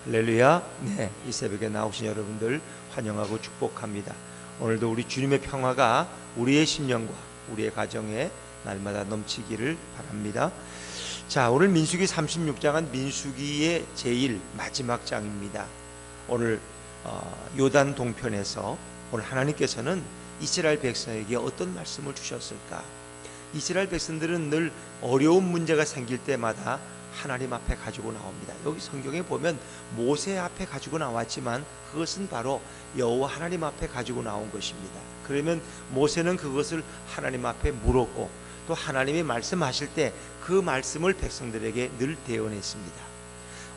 할렐루야. 네, 이 새벽에 나오신 여러분들 환영하고 축복합니다. 오늘도 우리 주님의 평화가 우리의 심령과 우리의 가정에 날마다 넘치기를 바랍니다. 자, 오늘 민수기 36장은 민수기의 제일 마지막 장입니다. 오늘 요단 동편에서 오늘 하나님께서는 이스라엘 백성에게 어떤 말씀을 주셨을까? 이스라엘 백성들은 늘 어려운 문제가 생길 때마다 하나님 앞에 가지고 나옵니다. 여기 성경에 보면 모세 앞에 가지고 나왔지만 그것은 바로 여호와 하나님 앞에 가지고 나온 것입니다. 그러면 모세는 그것을 하나님 앞에 물었고 또 하나님이 말씀하실 때 그 말씀을 백성들에게 늘 대언했습니다.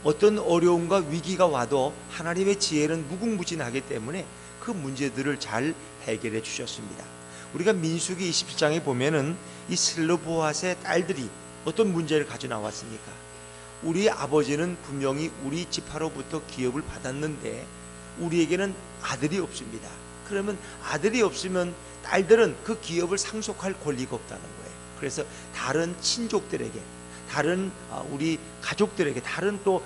어떤 어려움과 위기가 와도 하나님의 지혜는 무궁무진하기 때문에 그 문제들을 잘 해결해 주셨습니다. 우리가 민수기 27장에 보면은 이 슬로보앗의 딸들이 어떤 문제를 가져 나왔습니까? 우리 아버지는 분명히 우리 지파로부터 기업을 받았는데 우리에게는 아들이 없습니다. 그러면 아들이 없으면 딸들은 그 기업을 상속할 권리가 없다는 거예요. 그래서 다른 친족들에게, 다른 우리 가족들에게, 다른 또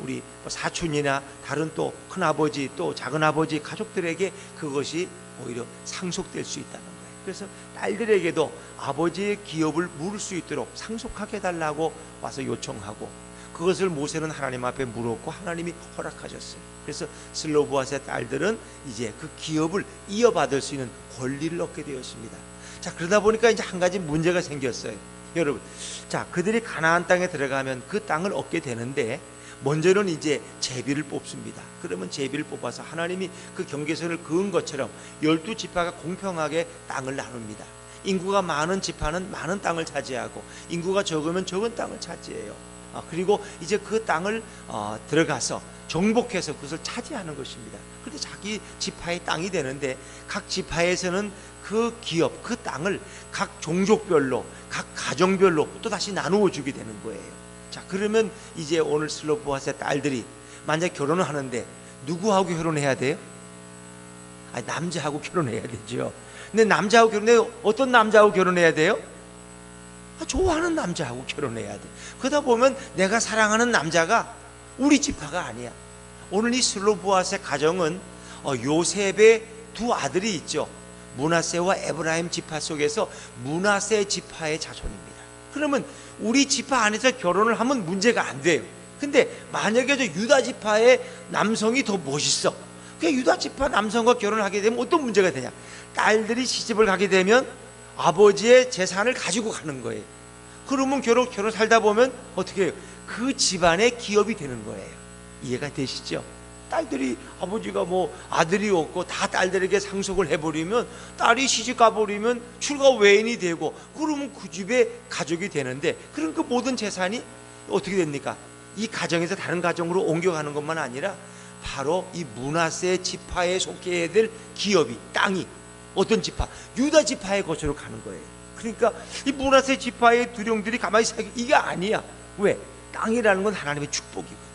우리 사촌이나 다른 또 큰아버지 또 작은아버지 가족들에게 그것이 오히려 상속될 수 있다는 거예요. 그래서 딸들에게도 아버지의 기업을 물을 수 있도록 상속하게 해달라고 와서 요청하고 그것을 모세는 하나님 앞에 물었고 하나님이 허락하셨어요. 그래서 슬로보앗의 딸들은 이제 그 기업을 이어받을 수 있는 권리를 얻게 되었습니다. 자, 그러다 보니까 이제 한 가지 문제가 생겼어요. 여러분, 자, 그들이 가나안 땅에 들어가면 그 땅을 얻게 되는데 먼저는 이제 제비를 뽑습니다. 그러면 제비를 뽑아서 하나님이 그 경계선을 그은 것처럼 12지파가 공평하게 땅을 나눕니다. 인구가 많은 지파는 많은 땅을 차지하고 인구가 적으면 적은 땅을 차지해요. 그리고 이제 그 땅을 들어가서 정복해서 그것을 차지하는 것입니다. 그런데 자기 지파의 땅이 되는데 각 지파에서는 그 기업, 그 땅을 각 종족별로, 각 가정별로 또 다시 나누어 주게 되는 거예요. 자, 그러면 이제 오늘 슬로보앗의 딸들이 만약 결혼을 하는데 누구하고 결혼해야 돼요? 남자하고 결혼해야 되죠. 근데 남자하고 결혼해요. 어떤 남자하고 결혼해야 돼요? 좋아하는 남자하고 결혼해야 돼. 그러다 보면 내가 사랑하는 남자가 우리 지파가 아니야. 오늘 이 슬로보앗의 가정은 요셉의 두 아들이 있죠. 므낫세와 에브라임 지파 속에서 므낫세 지파의 자손입니다. 그러면 우리 지파 안에서 결혼을 하면 문제가 안 돼요. 근데 만약에 저 유다 지파의 남성이 더 멋있어. 그 유다 지파 남성과 결혼을 하게 되면 어떤 문제가 되냐? 딸들이 시집을 가게 되면 아버지의 재산을 가지고 가는 거예요. 그러면 결혼 살다 보면 어떻게 해요? 그 집안의 기업이 되는 거예요. 이해가 되시죠? 딸들이 아버지가 뭐 아들이 없고 다 딸들에게 상속을 해버리면 딸이 시집 가버리면 출가 외인이 되고 그러면 그 집의 가족이 되는데 그럼 그 모든 재산이 어떻게 됩니까? 이 가정에서 다른 가정으로 옮겨가는 것만 아니라 바로 이 므낫세 지파에 속해야 될 기업이, 땅이 어떤 지파? 유다 지파의 것으로 가는 거예요. 그러니까 이 므낫세 지파의 두령들이 가만히 살기 이게 아니야. 왜? 땅이라는 건 하나님의 축복이거든.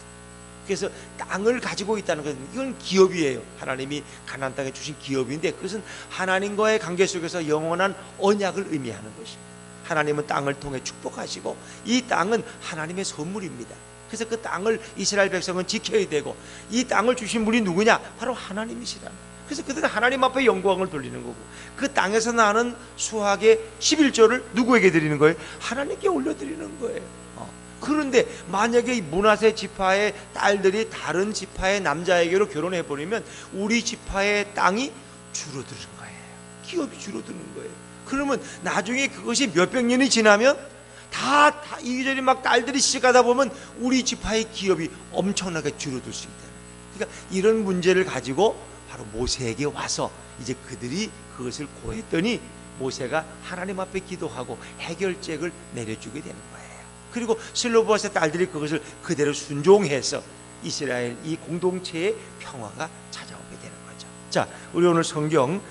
그래서 땅을 가지고 있다는 것은 이건 기업이에요. 하나님이 가나안 땅에 주신 기업인데 그것은 하나님과의 관계 속에서 영원한 언약을 의미하는 것입니다. 하나님은 땅을 통해 축복하시고 이 땅은 하나님의 선물입니다. 그래서 그 땅을 이스라엘 백성은 지켜야 되고 이 땅을 주신 분이 누구냐? 바로 하나님이시다. 그래서 그들은 하나님 앞에 영광을 돌리는 거고 그 땅에서 나는 수확의 11조를 누구에게 드리는 거예요? 하나님께 올려드리는 거예요. 그런데 만약에 이 므낫세 지파의 딸들이 다른 지파의 남자에게로 결혼해버리면 우리 지파의 땅이 줄어드는 거예요. 기업이 줄어드는 거예요. 그러면 나중에 그것이 몇백 년이 지나면 다 이리저리 막 딸들이 시집가다 보면 우리 지파의 기업이 엄청나게 줄어들 수 있다는 거예요. 그러니까 이런 문제를 가지고 바로 모세에게 와서 이제 그들이 그것을 고했더니 모세가 하나님 앞에 기도하고 해결책을 내려주게 되는 거예요. 그리고 슬로보앗의 딸들이 그것을 그대로 순종해서 이스라엘 이 공동체의 평화가 찾아오게 되는 거죠. 자, 우리 오늘 성경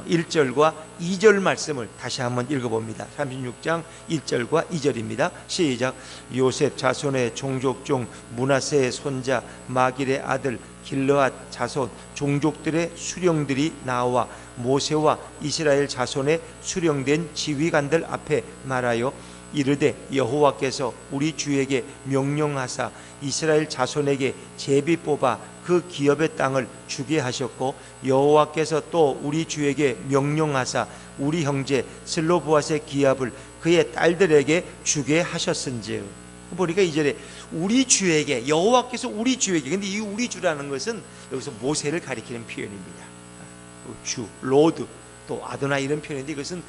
1절과 2절 말씀을 다시 한번 읽어봅니다. 36장 1절과 2절입니다. 시작. 요셉 자손의 종족 중 므낫세의 손자 마길의 아들 길르앗 자손 종족들의 수령들이 나와 모세와 이스라엘 자손의 수령된 지휘관들 앞에 말하여 이르되 여호와께서 우리 주에게 명령하사 이스라엘 자손에게 제비 뽑아 그 기업의 땅을 주게 하셨고 여호와께서 또 우리 주에게 명령하사 우리 형제 슬로브앗의 기업을 그의 딸들에게 주게 하셨은즉. 보니까 이전에 우리 주에게, 여호와께서 우리 주에게, 근데 이 우리 주라는 것은 여기서 모세를 가리키는 표현입니다. 주, 로드, 또 아도나 이런 표현인데 이것은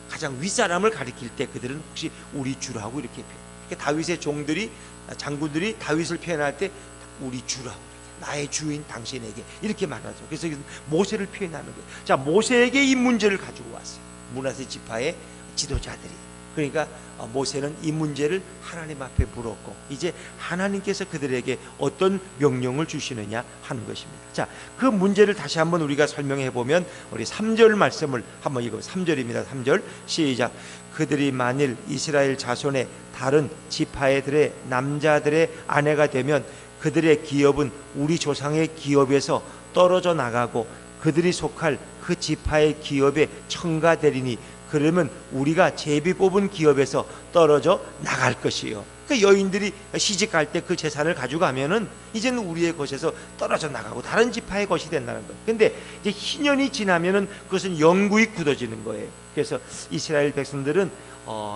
가장 윗사람을 가리킬 때 그들은 혹시 우리 주라고 이렇게 표현. 그러니까 다윗의 종들이, 장군들이 다윗을 표현할 때 우리 주라고, 나의 주인 당신에게 이렇게 말하죠. 그래서 모세를 표현하는 거예요. 자, 모세에게 이 문제를 가지고 왔어요. 므낫세 지파의 지도자들이. 그러니까 모세는 이 문제를 하나님 앞에 물었고 이제 하나님께서 그들에게 어떤 명령을 주시느냐 하는 것입니다. 자, 그 문제를 다시 한번 우리가 설명해 보면 우리 3절 말씀을 한번 읽어. 3절입니다. 3절 시작. 그들이 만일 이스라엘 자손의 다른 지파들의 남자들의 아내가 되면 그들의 기업은 우리 조상의 기업에서 떨어져 나가고 그들이 속할 그 지파의 기업에 첨가되리니 그러면 우리가 제비 뽑은 기업에서 떨어져 나갈 것이요. 그러니까 여인들이 시집갈 때 그 재산을 가져가면은 이제는 우리의 것에서 떨어져 나가고 다른 지파의 것이 된다는 거예요. 근데 이제 희년이 지나면은 그것은 영구히 굳어지는 거예요. 그래서 이스라엘 백성들은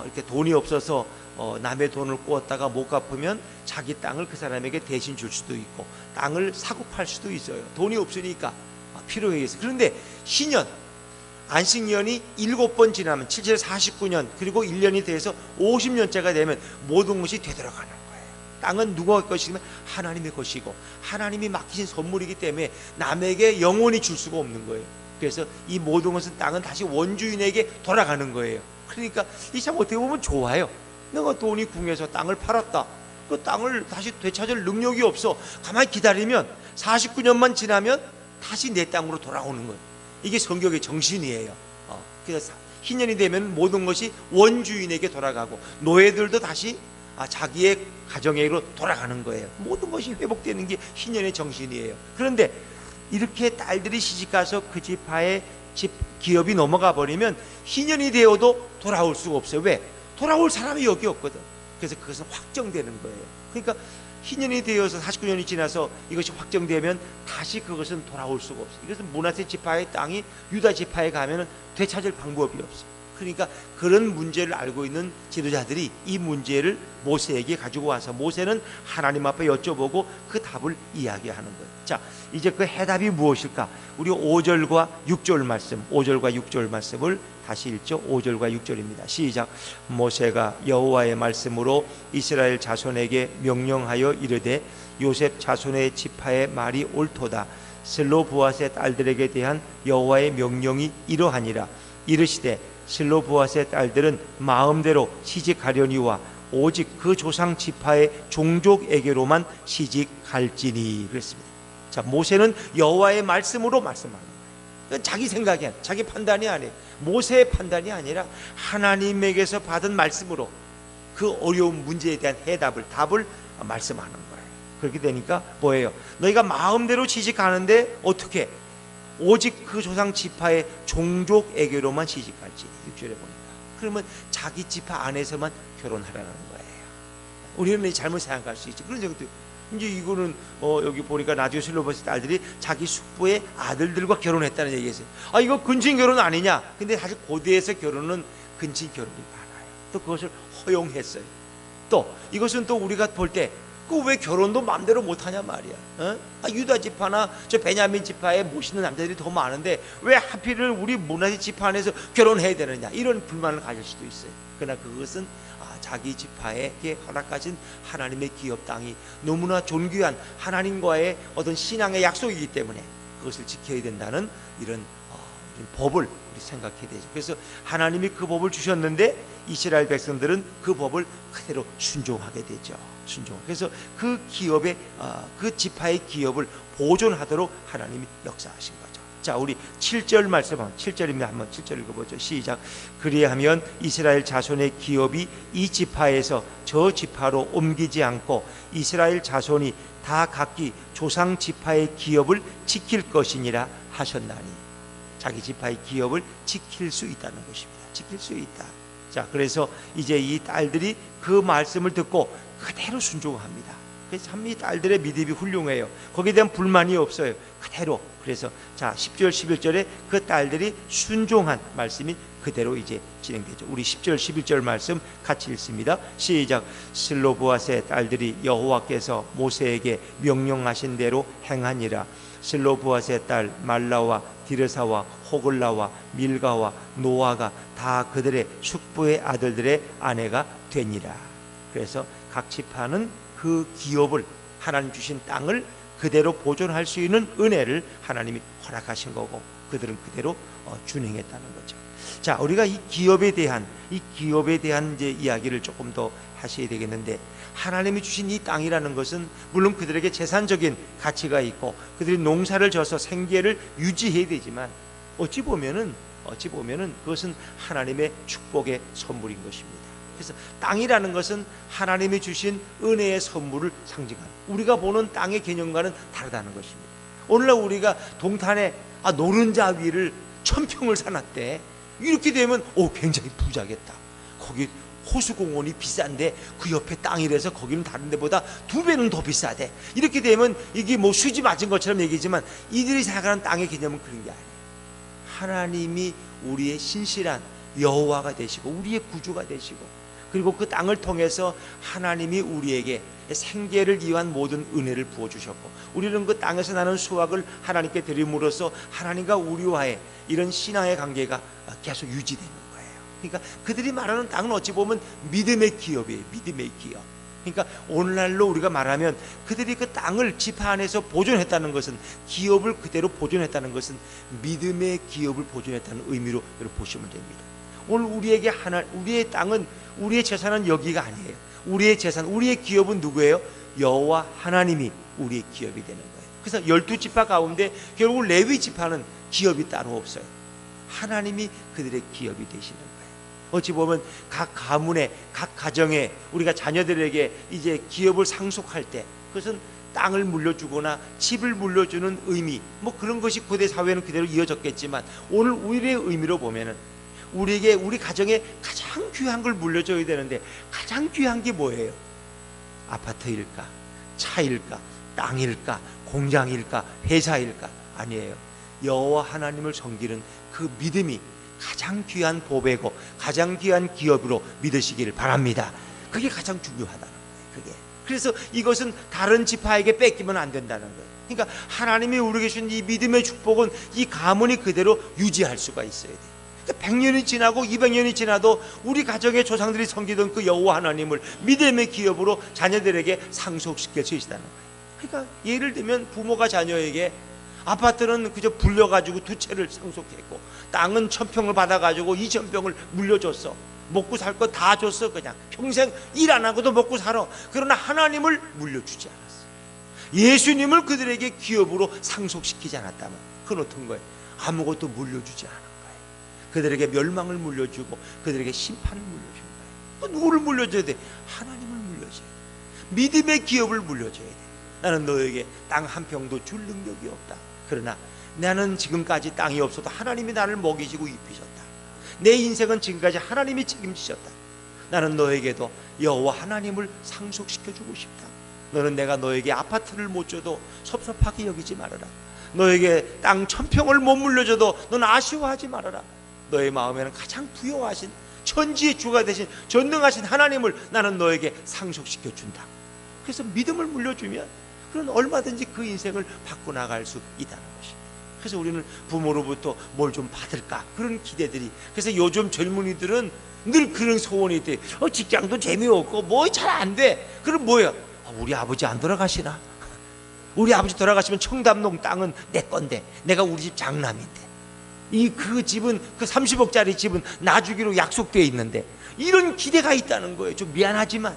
이렇게 돈이 없어서 남의 돈을 꾸었다가 못 갚으면 자기 땅을 그 사람에게 대신 줄 수도 있고 땅을 사고 팔 수도 있어요. 돈이 없으니까 필요해 있어. 그런데 희년, 안식년이 7번 지나면 7절 49년 그리고 1년이 돼서 50년째가 되면 모든 것이 되돌아가는 거예요. 땅은 누구의 것이면 하나님의 것이고 하나님이 맡기신 선물이기 때문에 남에게 영원히 줄 수가 없는 거예요. 그래서 이 모든 것은 땅은 다시 원주인에게 돌아가는 거예요. 그러니까 이 참 어떻게 보면 좋아요. 내가 돈이 궁해서 땅을 팔았다. 그 땅을 다시 되찾을 능력이 없어. 가만히 기다리면 49년만 지나면 다시 내 땅으로 돌아오는 거예요. 이게 성경의 정신이에요. 그래서 희년이 되면 모든 것이 원주인에게 돌아가고 노예들도 다시 자기의 가정에게로 돌아가는 거예요. 모든 것이 회복되는 게 희년의 정신이에요. 그런데 이렇게 딸들이 시집가서 그 지파의 집 기업이 넘어가 버리면 희년이 되어도 돌아올 수가 없어요. 왜? 돌아올 사람이 여기 없거든. 그래서 그것은 확정되는 거예요. 그러니까 희년이 되어서 49년이 지나서 이것이 확정되면 다시 그것은 돌아올 수가 없어요. 이것은 므낫세 지파의 땅이 유다 지파에 가면은 되찾을 방법이 없어요. 그러니까 그런 문제를 알고 있는 지도자들이 이 문제를 모세에게 가지고 와서 모세는 하나님 앞에 여쭤보고 그 답을 이야기하는 거예요. 자, 이제 그 해답이 무엇일까? 우리 5절과 6절 말씀, 5절과 6절 말씀을 다시 읽죠. 5절과 6절입니다. 시작. 모세가 여호와의 말씀으로 이스라엘 자손에게 명령하여 이르되 요셉 자손의 지파의 말이 옳도다. 슬로브앗의 딸들에게 대한 여호와의 명령이 이러하니라. 이르시되 슬로브앗의 딸들은 마음대로 시집가려니와 오직 그 조상 지파의 종족에게로만 시집갈지니. 그랬습니다. 자, 모세는 여호와의 말씀으로 말씀하는 거예요. 자기 생각이 아니에요. 자기 판단이 아니에요. 모세의 판단이 아니라 하나님에게서 받은 말씀으로 그 어려운 문제에 대한 답을 말씀하는 거예요. 그렇게 되니까 뭐예요? 너희가 마음대로 시집가는데 어떻게? 오직 그 조상 지파의 종족에게로만 시집갈지니. 6절에 보니까 그러면 자기 지파 안에서만 결혼하라는 거예요. 우리는 잘못 생각할 수 있죠. 그런 적도 이제 이거는 여기 보니까 나중에 슬로브앗의 딸들이 자기 숙부의 아들들과 결혼했다는 얘기였어요. 이거 근친 결혼 아니냐? 근데 사실 고대에서 결혼은 근친 결혼이 많아요. 또 그것을 허용했어요. 또 이것은 또 우리가 볼 때 그 왜 결혼도 마음대로 못하냐 말이야. 유다 지파나 저 베냐민 지파에 모시는 남자들이 더 많은데 왜 하필을 우리 므낫세 지파 안에서 결혼해야 되느냐, 이런 불만을 가질 수도 있어요. 그러나 그것은 자기 지파에게 허락하신 하나님의 기업 땅이 너무나 존귀한 하나님과의 어떤 신앙의 약속이기 때문에 그것을 지켜야 된다는 이런 법을 우리 생각해야 되죠. 그래서 하나님이 그 법을 주셨는데 이스라엘 백성들은 그 법을 그대로 순종하게 되죠. 그래서 그 기업의 그 지파의 기업을 보존하도록 하나님이 역사하신 거죠. 자, 우리 7절 말씀, 7절입니다. 한번 7절 읽어보죠. 시작. 그리하면 이스라엘 자손의 기업이 이 지파에서 저 지파로 옮기지 않고 이스라엘 자손이 다 각기 조상 지파의 기업을 지킬 것이니라 하셨나니. 자기 지파의 기업을 지킬 수 있다는 것입니다. 지킬 수 있다. 자, 그래서 이제 이 딸들이 그 말씀을 듣고 그대로 순종합니다. 그래서 참 이 딸들의 믿음이 훌륭해요. 거기에 대한 불만이 없어요. 그대로. 그래서 자, 10절 11절에 그 딸들이 순종한 말씀이 그대로 이제 진행되죠. 우리 10절 11절 말씀 같이 읽습니다. 시작. 슬로브앗의 딸들이 여호와께서 모세에게 명령하신 대로 행하니라. 슬로브앗의 딸 말라와 디르사와 호글라와 밀가와 노아가 다 그들의 숙부의 아들들의 아내가 되니라. 그래서 각 지파는 그 기업을, 하나님 주신 땅을 그대로 보존할 수 있는 은혜를 하나님이 허락하신 거고, 그들은 그대로 준행했다는 거죠. 자, 우리가 이 기업에 대한 이제 이야기를 조금 더 하셔야 되겠는데, 하나님이 주신 이 땅이라는 것은 물론 그들에게 재산적인 가치가 있고 그들이 농사를 져서 생계를 유지해야 되지만, 어찌 보면은 그것은 하나님의 축복의 선물인 것입니다. 그래서 땅이라는 것은 하나님이 주신 은혜의 선물을 상징하는, 우리가 보는 땅의 개념과는 다르다는 것입니다. 오늘날 우리가 동탄에 노른자 위를 1000평을 사놨대. 이렇게 되면 굉장히 부자겠다. 거기 호수공원이 비싼데 그 옆에 땅이라서 거기는 다른 데보다 2배는 더 비싸대. 이렇게 되면 이게 뭐 수지 맞은 것처럼 얘기지만, 이들이 생각하는 땅의 개념은 그런 게 아니에요. 하나님이 우리의 신실한 여호와가 되시고 우리의 구주가 되시고, 그리고 그 땅을 통해서 하나님이 우리에게 생계를 위한 모든 은혜를 부어주셨고, 우리는 그 땅에서 나는 수확을 하나님께 드림으로써 하나님과 우리와의 이런 신앙의 관계가 계속 유지되는 거예요. 그러니까 그들이 말하는 땅은 어찌 보면 믿음의 기업이에요. 믿음의 기업. 그러니까 오늘날로 우리가 말하면 그들이 그 땅을 지파 안에서 보존했다는 것은, 기업을 그대로 보존했다는 것은 믿음의 기업을 보존했다는 의미로 여러분 보시면 됩니다. 오늘 우리에게 우리의 땅은, 우리의 재산은 여기가 아니에요. 우리의 재산, 우리의 기업은 누구예요? 여호와 하나님이 우리의 기업이 되는 거예요. 그래서 12지파 가운데 결국 레위 지파는 기업이 따로 없어요. 하나님이 그들의 기업이 되시는 거예요. 어찌 보면 각 가문에, 각 가정에 우리가 자녀들에게 이제 기업을 상속할 때, 그것은 땅을 물려주거나 집을 물려주는 의미, 뭐 그런 것이 고대 사회는 그대로 이어졌겠지만, 오늘 우리의 의미로 보면은 우리에게, 우리 가정에 가장 귀한 걸 물려줘야 되는데, 가장 귀한 게 뭐예요? 아파트일까? 차일까? 땅일까? 공장일까? 회사일까? 아니에요. 여호와 하나님을 섬기는 그 믿음이 가장 귀한 보배고 가장 귀한 기업으로 믿으시기를 바랍니다. 그게 가장 중요하다는 거예요. 그게. 그래서 이것은 다른 지파에게 뺏기면 안 된다는 거예요. 그러니까 하나님이 우리에게 주신 이 믿음의 축복은 이 가문이 그대로 유지할 수가 있어야 돼요. 100년이 지나고 200년이 지나도 우리 가정의 조상들이 섬기던 그 여호와 하나님을 믿음의 기업으로 자녀들에게 상속시킬 수 있다는 거예요. 그러니까 예를 들면 부모가 자녀에게, 아파트는 그저 불려가지고 2채를 상속했고, 땅은 1000평을 받아가지고 2000평을 물려줬어. 먹고 살 거 다 줬어. 그냥 평생 일 안 하고도 먹고 살아. 그러나 하나님을 물려주지 않았어. 예수님을 그들에게 기업으로 상속시키지 않았다면 그건 어떤 거예요? 아무것도 물려주지 않은 거예요. 그들에게 멸망을 물려주고 그들에게 심판을 물려준 거예요. 또 누구를 물려줘야 돼? 하나님을 물려줘야 돼. 믿음의 기업을 물려줘야 돼. 나는 너에게 땅 한 평도 줄 능력이 없다. 그러나 나는 지금까지 땅이 없어도 하나님이 나를 먹이시고 입히셨다. 내 인생은 지금까지 하나님이 책임지셨다. 나는 너에게도 여호와 하나님을 상속시켜주고 싶다. 너는 내가 너에게 아파트를 못 줘도 섭섭하게 여기지 말아라. 너에게 땅 1000평을 못 물려줘도 넌 아쉬워하지 말아라. 너의 마음에는 가장 부여하신 천지의 주가 되신 전능하신 하나님을 나는 너에게 상속시켜준다. 그래서 믿음을 물려주면 그런 얼마든지 그 인생을 바꿔나갈 수 있다는 것입니다. 그래서 우리는 부모로부터 뭘 좀 받을까, 그런 기대들이. 그래서 요즘 젊은이들은 늘 그런 소원이 있대. 직장도 재미없고 뭐 잘 안 돼. 그럼 뭐야? 우리 아버지 안 돌아가시나? 우리 아버지 돌아가시면 청담동 땅은 내 건데, 내가 우리 집 장남인데, 그 집은, 그 30억짜리 집은 나 주기로 약속되어 있는데, 이런 기대가 있다는 거예요. 좀 미안하지만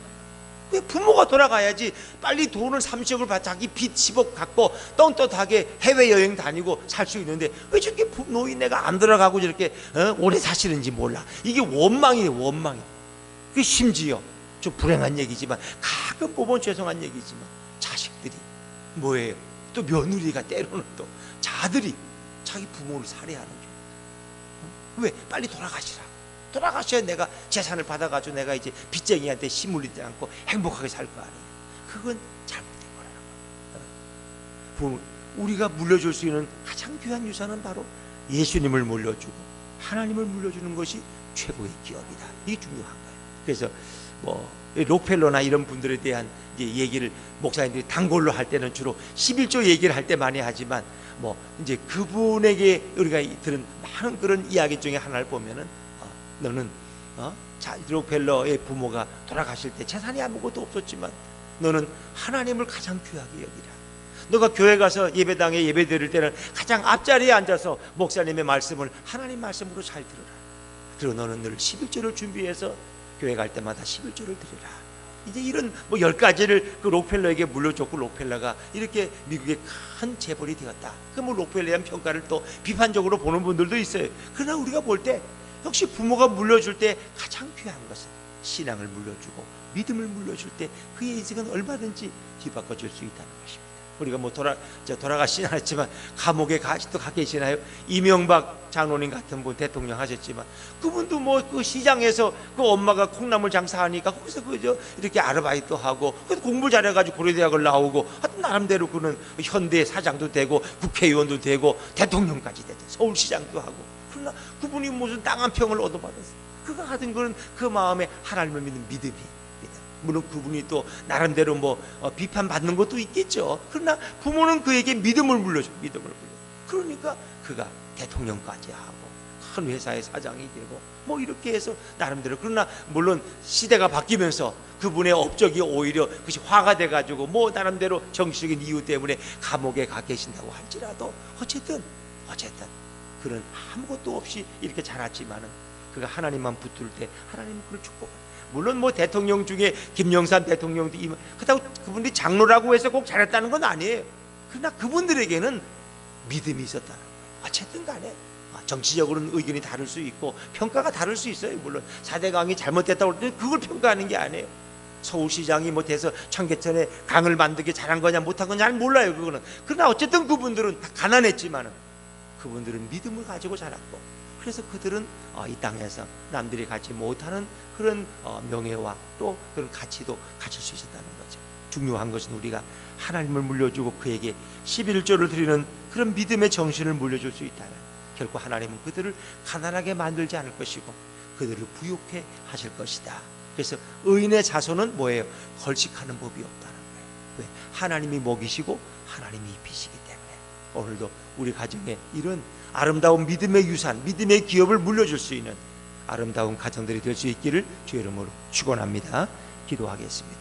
왜 부모가 돌아가야지 빨리 돈을 30억을 받아 자기 빚 10억 갖고 떳떳하게 해외여행 다니고 살 수 있는데, 왜 저렇게 노인네가 안 돌아가고 저렇게 오래 사시는지 몰라. 이게 원망이에요. 원망이. 그 심지어 좀 불행한 얘기지만, 가끔 보면 죄송한 얘기지만, 자식들이 뭐예요? 또 며느리가 때로는 또 자들이 자기 부모를 살해하는 게, 왜? 빨리 돌아가시라. 돌아가셔야 내가 재산을 받아가지고 내가 이제 빚쟁이한테 시물리지 않고 행복하게 살 거 아니에요. 그건 잘못된 거라는 거예요. 우리가 물려줄 수 있는 가장 귀한 유산은 바로 예수님을 물려주고 하나님을 물려주는 것이 최고의 기업이다. 이게 중요한 거예요. 그래서 뭐 록펠러나 이런 분들에 대한 이제 얘기를 목사님들이 단골로 할 때는 주로 11조 얘기를 할 때 많이 하지만 뭐 이제 그분에게 우리가 들은 많은 그런 이야기 중에 하나를 보면은 너는 록펠러의 부모가 돌아가실 때 재산이 아무것도 없었지만 너는 하나님을 가장 귀하게 여기라. 너가 교회 가서 예배당에 예배 드릴 때는 가장 앞자리에 앉아서 목사님의 말씀을 하나님 말씀으로 잘 들으라. 그리고 너는 늘 11조를 준비해서 교회 갈 때마다 11조를 드리라. 이제 이런 뭐 10가지를 그 록펠러에게 물려줬고 록펠러가 이렇게 미국의 큰 재벌이 되었다. 그 뭐 록펠러에 대한 평가를 또 비판적으로 보는 분들도 있어요. 그러나 우리가 볼 때 역시 부모가 물려줄 때 가장 귀한 것은 신앙을 물려주고 믿음을 물려줄 때 그의 인생은 얼마든지 뒤바꿔줄 수 있다는 것입니다. 우리가 뭐 돌아가시진 않았지만 감옥에 아직도 가 계시나요? 이명박 장로님 같은 분 대통령 하셨지만 그분도 뭐 그 시장에서 그 엄마가 콩나물 장사하니까 거기서 그저 이렇게 아르바이트 하고 공부 잘해가지고 고려대학을 나오고 하여튼 나름대로 그는 현대 사장도 되고 국회의원도 되고 대통령까지 됐죠. 서울시장도 하고. 그러나 그분이 무슨 땅 한 평을 얻어받았어요. 그가 가진 거는 그 마음에 하나님을 믿는 믿음이. 물론 그분이 또 나름대로 뭐 비판받는 것도 있겠죠. 그러나 부모는 그에게 믿음을 물려줘. 믿음을 물려. 그러니까 그가 대통령까지 하고 큰 회사의 사장이 되고 뭐 이렇게 해서 나름대로. 그러나 물론 시대가 바뀌면서 그분의 업적이 오히려 그것이 화가 돼가지고 뭐 나름대로 정치적인 이유 때문에 감옥에 가 계신다고 할지라도 어쨌든 그는 아무것도 없이 이렇게 자랐지만은 그가 하나님만 붙들 때 하나님은 그를 축복합니다. 물론 뭐 대통령 중에 김영삼 대통령도 그렇다고 그분들이 장로라고 해서 꼭 잘했다는 건 아니에요. 그러나 그분들에게는 믿음이 있었다는 거예요. 어쨌든 간에 정치적으로는 의견이 다를 수 있고 평가가 다를 수 있어요. 물론 4대 강이 잘못됐다고 할 때 그걸 평가하는 게 아니에요. 서울시장이 뭐 돼서 청계천에 강을 만들게 잘한 거냐 못한 거냐 잘 몰라요. 그거는. 그러나 어쨌든 그분들은 다 가난했지만은 그분들은 믿음을 가지고 자랐고 그래서 그들은 이 땅에서 남들이 갖지 못하는 그런 명예와 또 그런 가치도 가질 수 있었다는 거죠. 중요한 것은 우리가 하나님을 물려주고 그에게 11조를 드리는 그런 믿음의 정신을 물려줄 수 있다면 결코 하나님은 그들을 가난하게 만들지 않을 것이고 그들을 부유케 하실 것이다. 그래서 의인의 자손은 뭐예요? 걸식하는 법이 없다는 거예요. 왜? 하나님이 먹이시고 하나님이 입히시기 때문에 오늘도 우리 가정에 이런 아름다운 믿음의 유산, 믿음의 기업을 물려줄 수 있는 아름다운 가정들이 될 수 있기를 주의 이름으로 축원합니다. 기도하겠습니다.